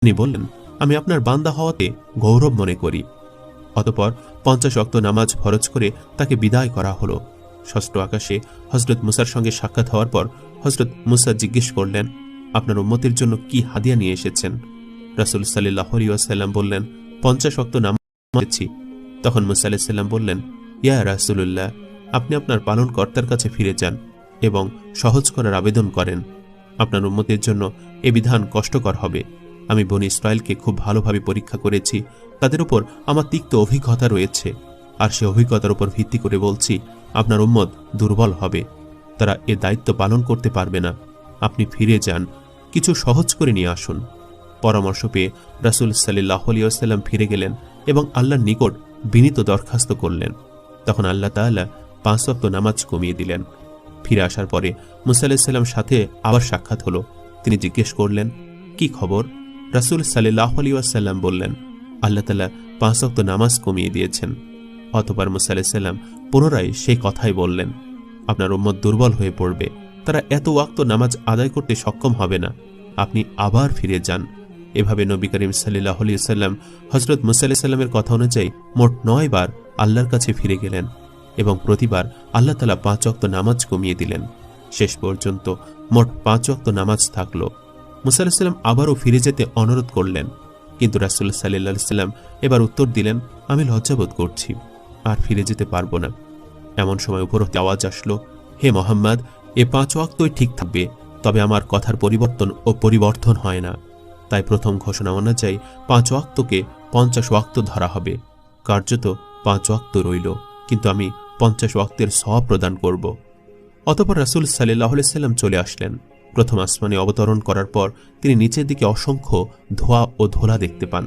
তিনি বললেন, আমি আপনার বান্দা হওয়াতে গৌরব মনে করি। অতঃপর 50 ওয়াক্ত নামাজ ফরজ করে তাকে বিদায় করা হলো। ষষ্ঠ আকাশে হজরত মুসার সঙ্গে সাক্ষাৎ হওয়ার পর হজরত মুসা জিজ্ঞেস করলেন, আপনার উম্মতের জন্য কি হাদিয়া নিয়ে এসেছেন? রাসূল সাল্লাল্লাহু আলাইহি ওয়াসাল্লাম বললেন, 50 ওয়াক্ত নামাজ পড়েছি। তখন মুসা আলাইহিস সালাম বললেন, ইয়া রাসূলুল্লাহ, আপনি আপনার পালনকর্তার কাছে ফিরে যান এবং সহজ করার আবেদন করেন। আপনার উম্মতের জন্য এ বিধান কষ্টকর হবে। আমি বনী ইসরায়েলকে খুব ভালোভাবে পরীক্ষা করেছি, তাদের উপর আমার তিক্ত অভিজ্ঞতা রয়েছে, আর সে অভিজ্ঞতার উপর ভিত্তি করে বলছি, আপনার উম্মত দুর্বল হবে, তারা এ দায়িত্ব পালন করতে পারবে না। আপনি ফিরে যান, কিছু সহজ করে নিয়ে আসুন। পরামর্শ পেয়ে রাসূল সাল্লাল্লাহু আলাইহি ওয়াসাল্লাম ফিরে গেলেন এবং আল্লাহর নিকট বিনীত দরখাস্ত করলেন। তখন আল্লাহ তাআলা 5 ওয়াক্ত নামাজ কমিয়ে দিলেন। ফিরে আসার পরে মুসা আলাইহিস সালাম সাথে আবার সাক্ষাৎ হলো। তিনি জিজ্ঞেস করলেন, কি খবর? রাসূল সাল্লাল্লাহু আলাইহি ওয়াসাল্লাম বললেন, আল্লাহ তাআলা 5 ওয়াক্ত নামাজ কমিয়ে দিয়েছেন। অতঃপর মুসা আলাইহিস সালাম পুনরায় সেই কথাই বললেন, আপনার উম্মত দুর্বল হয়ে পড়বে, তারা এত ওয়াক্ত নামাজ আদায় করতে সক্ষম হবে না, আপনি আবার ফিরে যান। এভাবে নবী করিম সাল্লাল্লাহু আলাইহি ওয়াসাল্লাম হযরত মুসা আলাইহিস সালামের কথা অনুযায়ী মোট 9 বার আল্লাহর কাছে ফিরে গেলেন এবং প্রতিবার আল্লাহ তাআলা 5 ওয়াক্ত নামাজ কমিয়ে দিলেন। শেষ পর্যন্ত মোট 5 ওয়াক্ত নামাজ থাকলো। মুসা আলাইহিস সালাম আবারও ফিরে যেতে অনুরোধ করলেন, কিন্তু রাসূল সাল্লাল্লাহু আলাইহি ওয়াসাল্লাম এবার উত্তর দিলেন, আমি লজ্জাবোধ করছি, আর ফিরে যেতে পারবো না। এমন সময় উপর হতে আওয়াজ আসলো, হে মুহাম্মদ, এ 5 ওয়াক্তই ঠিক থাকবে, তবে আমার কথার পরিবর্তন হয় না। তাই প্রথম ঘোষণা অনুযায়ী 5 ওয়াক্তকে 50 ওয়াক্ত ধরা হবে। কার্যত 5 ওয়াক্ত রইল, কিন্তু আমি 50 ওয়াক্তের সওয়াব প্রদান করব। অতঃপর রাসূল সাল্লাল্লাহু আলাইহি ওয়াসাল্লাম চলে আসলেন। প্রথম আসমানে অবতরণ করার পর তিনি নিচের দিকে অসংখ্য ধোঁয়া ও ধোলা দেখতে পান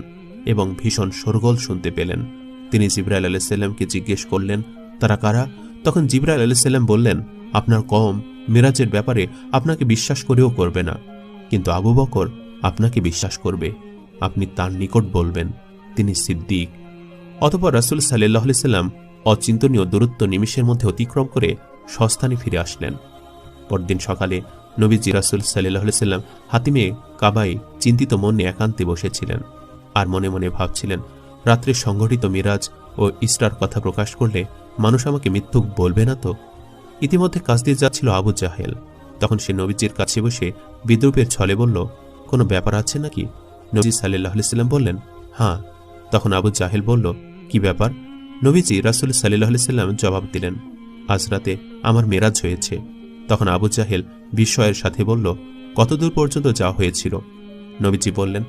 এবং ভীষণ শোরগোল শুনতে পেলেন। তিনি জিবরাইল আলাইহিস সালামকে জিজ্ঞেস করলেন, তারা কারা? তখন জিবরাইল আলাইহিস সালাম বললেন, আপনার কওম মিরাজের ব্যাপারে আপনাকে বিশ্বাস করেও করবে না, কিন্তু আবু বকর আপনাকে বিশ্বাস করবে। আপনি তার নিকট বলবেন, তিনি সিদ্দিক। অতঃপর রাসূল সাল্লাল্লাহু আলাইহি ওয়াসাল্লাম অচিন্তনীয় দূরত্ব নিমিষের মধ্যে অতিক্রম করে স্বস্থানে ফিরে আসলেন। পরদিন সকালে নবীজি রাসূল সাল্লাল্লাহু আলাইহি ওয়াসাল্লাম হাতিমে কাবায় চিন্তিত মনে একান্তে বসেছিলেন আর মনে মনে ভাবছিলেন, রাত্রে সংঘটিত মিরাজ ও ইসরার কথা প্রকাশ করলে মানুষ আমাকে মিথ্যুক বলবে না তো? ইতিমধ্যে কাজ দিয়ে যাচ্ছিল আবু জাহেল। তখন সে নবীজির কাছে বসে বিদ্রূপের ছলে বলল, কোনো ব্যাপার আছে নাকি? নবীজি সাল্লাল্লাহু আলাইহি ওয়াসাল্লাম বললেন, হ্যাঁ। তখন আবু জাহেল বলল, কি ব্যাপার? নবীজি রাসূল সাল্লাল্লাহু আলাইহি ওয়াসাল্লাম জবাব দিলেন, আজ রাতে আমার মেরাজ হয়েছে। তখন আবু জাহেল বিস্ময়ের সাথে বলল, কতদূর পর্যন্ত যাওয়া হয়েছিল? নবীজি বললেন,